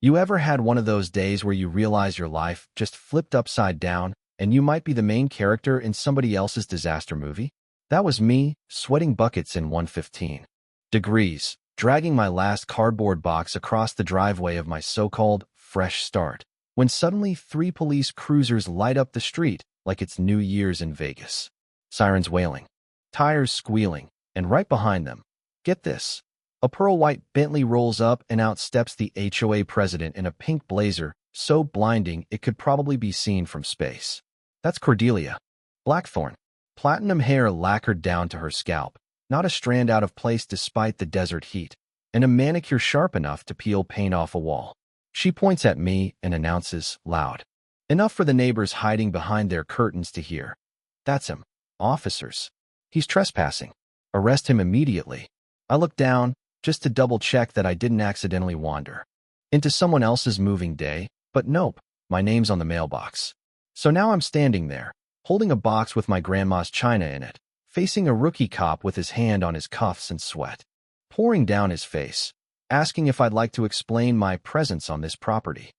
You ever had one of those days where you realize your life just flipped upside down and you might be the main character in somebody else's disaster movie? That was me, sweating buckets in 115 degrees, dragging my last cardboard box across the driveway of my so-called fresh start, when suddenly 3 police cruisers light up the street like it's New Year's in Vegas. Sirens wailing, tires squealing, and right behind them, get this, a pearl-white Bentley rolls up and out steps the HOA president in a pink blazer so blinding it could probably be seen from space. That's Cordelia Blackthorne. Platinum hair lacquered down to her scalp, not a strand out of place despite the desert heat, and a manicure sharp enough to peel paint off a wall. She points at me and announces, loud enough for the neighbors hiding behind their curtains to hear. That's him. Officers. He's trespassing. Arrest him immediately. I look down, just to double-check that I didn't accidentally wander into someone else's moving day, but nope, my name's on the mailbox. So now I'm standing there, holding a box with my grandma's china in it, facing a rookie cop with his hand on his cuffs and sweat pouring down his face, asking if I'd like to explain my presence on this property.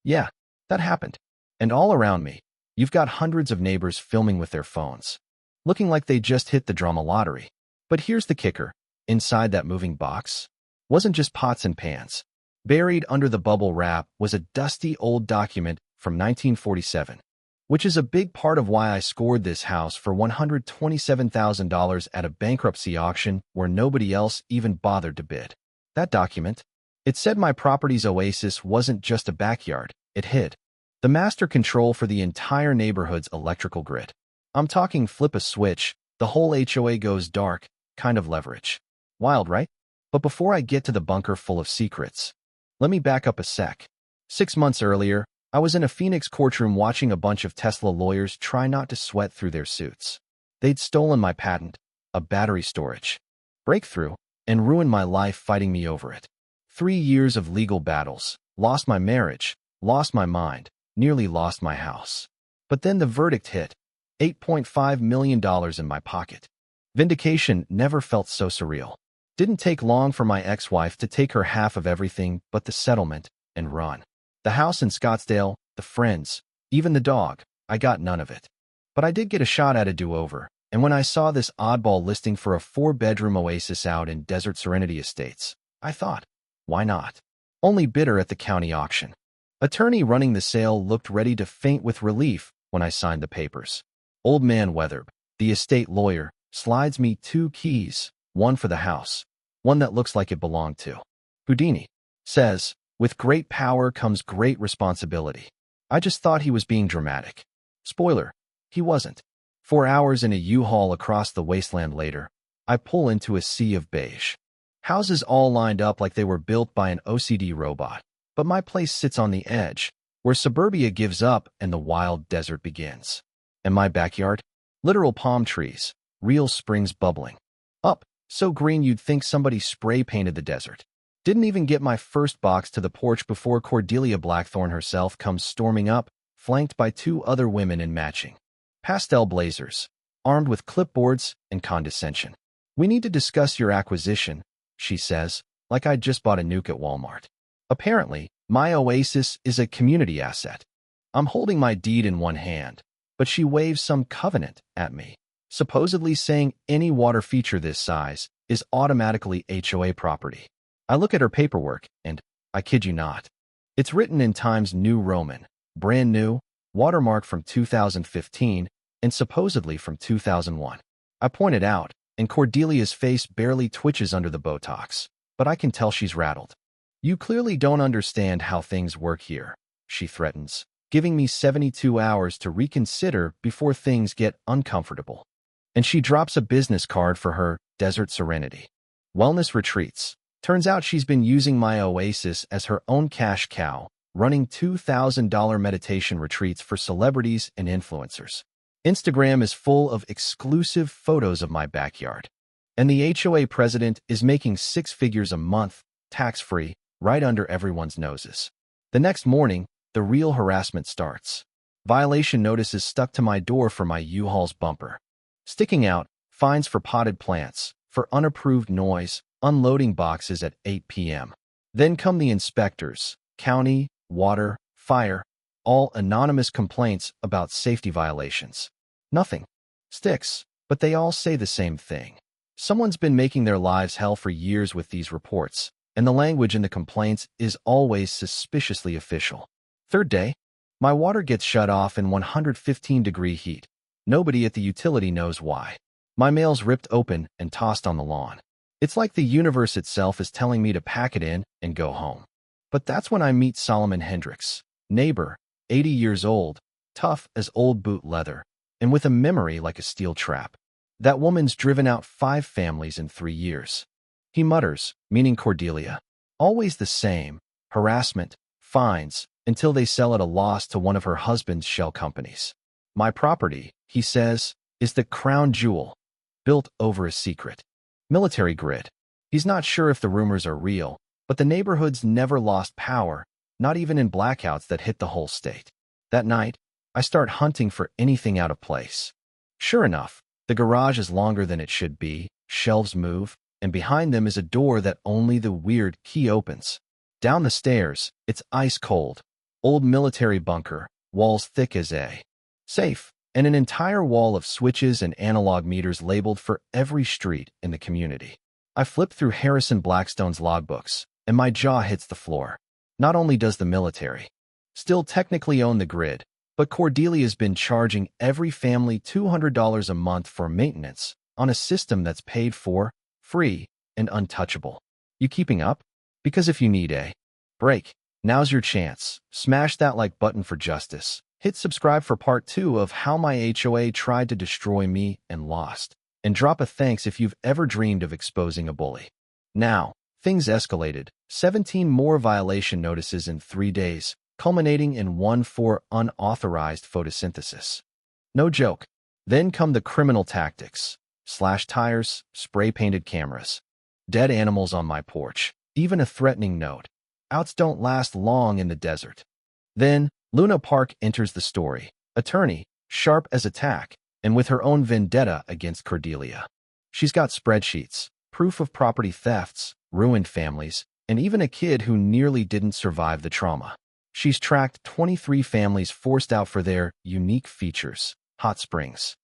Yeah, that happened. And all around me, you've got hundreds of neighbors filming with their phones, looking like they just hit the drama lottery. But here's the kicker. Inside that moving box wasn't just pots and pans. Buried under the bubble wrap was a dusty old document from 1947, which is a big part of why I scored this house for $127,000 at a bankruptcy auction where nobody else even bothered to bid. That document, it said my property's Oasis wasn't just a backyard, it hid the master control for the entire neighborhood's electrical grid. I'm talking flip a switch, the whole HOA goes dark, kind of leverage. Wild, right? But before I get to the bunker full of secrets, let me back up a sec. 6 months earlier, I was in a Phoenix courtroom watching a bunch of Tesla lawyers try not to sweat through their suits. They'd stolen my patent, a battery storage breakthrough, and ruined my life fighting me over it. 3 years of legal battles, lost my marriage, lost my mind, nearly lost my house. But then the verdict hit, $8.5 million in my pocket. Vindication never felt so surreal. Didn't take long for my ex-wife to take her half of everything but the settlement and run. The house in Scottsdale, the friends, even the dog, I got none of it. But I did get a shot at a do-over, and when I saw this oddball listing for a 4-bedroom Oasis out in Desert Serenity Estates, I thought, why not? Only bidder at the county auction. Attorney running the sale looked ready to faint with relief when I signed the papers. Old man Weatherb, the estate lawyer, slides me 2 keys, one for the house, one that looks like it belonged to Houdini. Says, with great power comes great responsibility. I just thought he was being dramatic. Spoiler, he wasn't. 4 hours in a U-Haul across the wasteland later, I pull into a sea of beige. Houses all lined up like they were built by an OCD robot. But my place sits on the edge, where suburbia gives up and the wild desert begins. And my backyard? Literal palm trees, real springs bubbling up, so green you'd think somebody spray-painted the desert. Didn't even get my first box to the porch before Cordelia Blackthorne herself comes storming up, flanked by 2 other women in matching pastel blazers, armed with clipboards and condescension. We need to discuss your acquisition, she says, like I'd just bought a nuke at Walmart. Apparently, my Oasis is a community asset. I'm holding my deed in one hand, but she waves some covenant at me, supposedly saying any water feature this size is automatically HOA property. I look at her paperwork, and, I kid you not, it's written in Times New Roman, brand new, watermark from 2015, and supposedly from 2001. I point it out, and Cordelia's face barely twitches under the Botox, but I can tell she's rattled. You clearly don't understand how things work here, she threatens, giving me 72 hours to reconsider before things get uncomfortable. And she drops a business card for her Desert Serenity wellness retreats. Turns out she's been using my Oasis as her own cash cow, running $2,000 meditation retreats for celebrities and influencers. Instagram is full of exclusive photos of my backyard. And the HOA president is making 6 figures a month, tax-free, right under everyone's noses. The next morning, the real harassment starts. Violation notices stuck to my door for my U-Haul's bumper. Sticking out, fines for potted plants, for unapproved noise, unloading boxes at 8 p.m. Then come the inspectors, county, water, fire, all anonymous complaints about safety violations. Nothing sticks, but they all say the same thing. Someone's been making their lives hell for years with these reports, and the language in the complaints is always suspiciously official. Third day, my water gets shut off in 115-degree heat. Nobody at the utility knows why. My mail's ripped open and tossed on the lawn. It's like the universe itself is telling me to pack it in and go home. But that's when I meet Solomon Hendricks, neighbor, 80 years old, tough as old boot leather, and with a memory like a steel trap. That woman's driven out 5 families in 3 years. He mutters, meaning Cordelia. Always the same, harassment, fines, until they sell at a loss to one of her husband's shell companies. My property, he says, is the crown jewel, built over a secret military grid. He's not sure if the rumors are real, but the neighborhood's never lost power, not even in blackouts that hit the whole state. That night, I start hunting for anything out of place. Sure enough, the garage is longer than it should be, shelves move, and behind them is a door that only the weird key opens. Down the stairs, it's ice cold. Old military bunker, walls thick as a safe, and an entire wall of switches and analog meters labeled for every street in the community. I flip through Harrison Blackstone's logbooks, and my jaw hits the floor. Not only does the military still technically own the grid, but Cordelia's been charging every family $200 a month for maintenance on a system that's paid for, free, and untouchable. You keeping up? Because if you need a break, now's your chance. Smash that like button for justice. Hit subscribe for part 2 of how my HOA tried to destroy me and lost. And drop a thanks if you've ever dreamed of exposing a bully. Now, things escalated. 17 more violation notices in 3 days, culminating in one for unauthorized photosynthesis. No joke. Then come the criminal tactics. Slashed tires, spray-painted cameras, dead animals on my porch, even a threatening note. Outs don't last long in the desert. Then, Luna Park enters the story, attorney, sharp as a tack, and with her own vendetta against Cordelia. She's got spreadsheets, proof of property thefts, ruined families, and even a kid who nearly didn't survive the trauma. She's tracked 23 families forced out for their unique features, hot springs,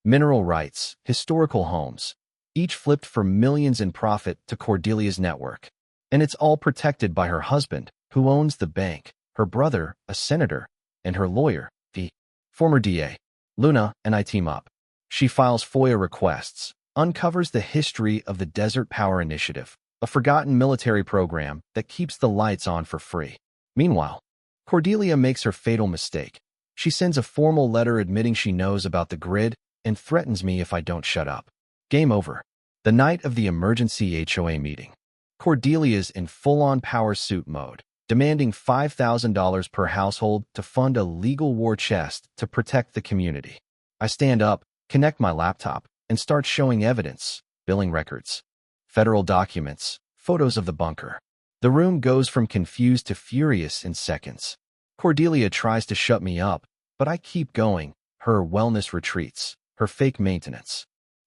mineral rights, historical homes, each flipped for millions in profit to Cordelia's network. And it's all protected by her husband, who owns the bank, her brother, a senator, and her lawyer, the former DA. Luna and I team up. She files FOIA requests, uncovers the history of the Desert Power Initiative, a forgotten military program that keeps the lights on for free. Meanwhile, Cordelia makes her fatal mistake. She sends a formal letter admitting she knows about the grid and threatens me if I don't shut up. Game over. The night of the emergency HOA meeting, Cordelia's in full-on power suit mode, demanding $5,000 per household to fund a legal war chest to protect the community. I stand up, connect my laptop, and start showing evidence, billing records, federal documents, photos of the bunker. The room goes from confused to furious in seconds. Cordelia tries to shut me up, but I keep going, her wellness retreats, her fake maintenance,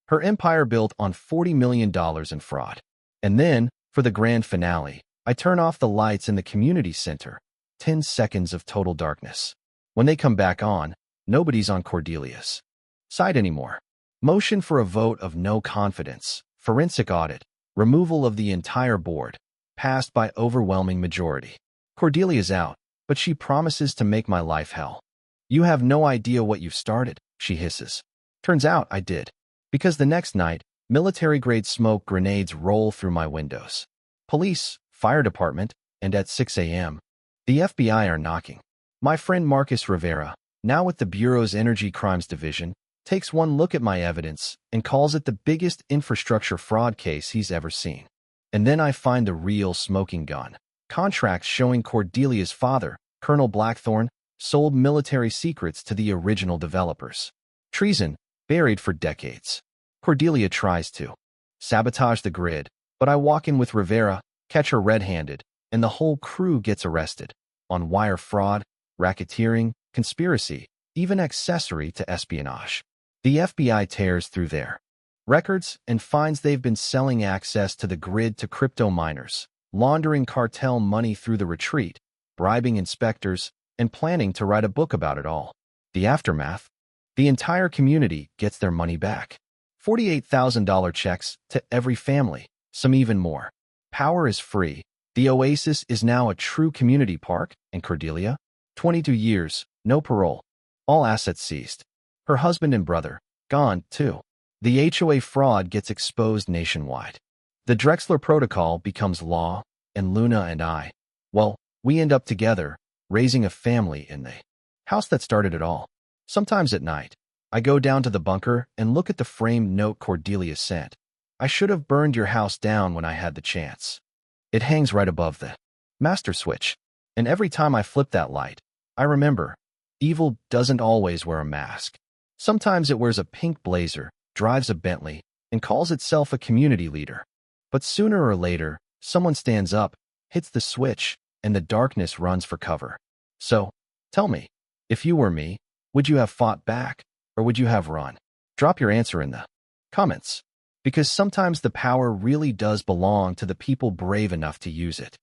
her empire built on $40 million in fraud. And then, for the grand finale, I turn off the lights in the community center. 10 seconds of total darkness. When they come back on, nobody's on Cordelia's side anymore. Motion for a vote of no confidence, forensic audit, removal of the entire board, passed by overwhelming majority. Cordelia's out, but she promises to make my life hell. You have no idea what you've started, she hisses. Turns out I did. Because the next night, military-grade smoke grenades roll through my windows. Police, fire department, and at 6 a.m., the FBI are knocking. My friend Marcus Rivera, now with the Bureau's Energy Crimes Division, takes one look at my evidence and calls it the biggest infrastructure fraud case he's ever seen. And then I find the real smoking gun. Contracts showing Cordelia's father, Colonel Blackthorne, sold military secrets to the original developers. Treason, buried for decades. Cordelia tries to sabotage the grid, but I walk in with Rivera, catch her red-handed, and the whole crew gets arrested on wire fraud, racketeering, conspiracy, even accessory to espionage. The FBI tears through their records and finds they've been selling access to the grid to crypto miners, laundering cartel money through the retreat, bribing inspectors, and planning to write a book about it all. The aftermath? The entire community gets their money back. $48,000 checks to every family, some even more. Power is free. The Oasis is now a true community park, and Cordelia? 22 years, no parole. All assets seized. Her husband and brother, gone, too. The HOA fraud gets exposed nationwide. The Drexler Protocol becomes law, and Luna and I, well, we end up together, raising a family in the house that started it all. Sometimes at night, I go down to the bunker and look at the framed note Cordelia sent. I should have burned your house down when I had the chance. It hangs right above the master switch, and every time I flip that light, I remember, evil doesn't always wear a mask. Sometimes it wears a pink blazer, drives a Bentley, and calls itself a community leader. But sooner or later, someone stands up, hits the switch, and the darkness runs for cover. So, tell me, if you were me, would you have fought back, or would you have run? Drop your answer in the comments, because sometimes the power really does belong to the people brave enough to use it.